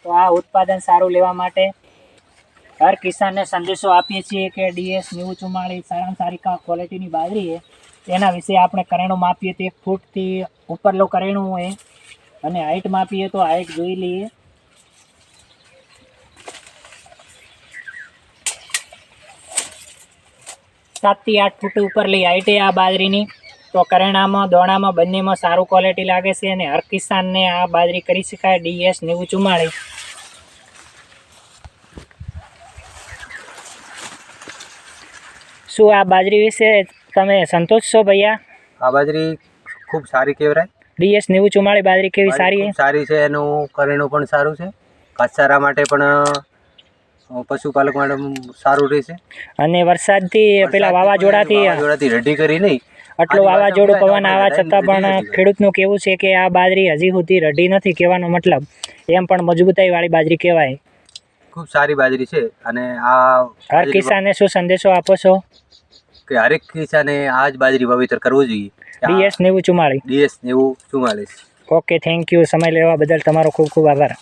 તો આ ઉત્પાદન સારું લેવા માટે હર કિસાનને સંદેશો આપીએ છીએ કે DS 9044 સારામાં સારી ક્વોલિટીની બાજરી છે. તેના વિશે આપણે કરેણું માપીએ તો 1 ફૂટથી ઉપરનું કરેણું હોય અને હાઈટ માપીએ તો હાઈટ જોઈ લઈએ. 7 થી 8 ફૂટ ઉપરલી હાઈટ આ બાજરીની. તો કરેણામાં દોણામાં બંનેમાં સારું ક્વોલિટી લાગે છે અને હર કિસાનને આ બાજરી કરી શકાય DS 9044. શું આ બાજરી વિશે તમે સંતોષ છો ભૈયા? આ બાજરી ખૂબ સારી કહેવાય. DS 9044 બાજરી કેવી સારી છે? સારી છે, એનું કરેણું પણ સારું છે, ઘાસચારા માટે પણ પશુપાલક માટે સારું રહેશે. અને વરસાદથી પેલા વાવાઝોડાથી રેડી કરી નહીં, આટલું વાવાઝોડું પવન આવવા છતાં પણ ખેડૂતનું કેવું છે કે આ બાજરી હજી સુધી રડી નથી. કહેવાનો મતલબ એમ પણ મજબૂતાઈ વાળી બાજરી કહેવાય. ખૂબ સારી બાજરી છે. અને આ હર કિસાનને શું સંદેશો આપો છો? કે હરેક કિસાને આ જ બાજરી વાવેતર કરવું જોઈએ. DS 9044. DS 9044. Okay, thank you. સમય લેવા બદલ તમારો ખૂબ ખૂબ આભાર.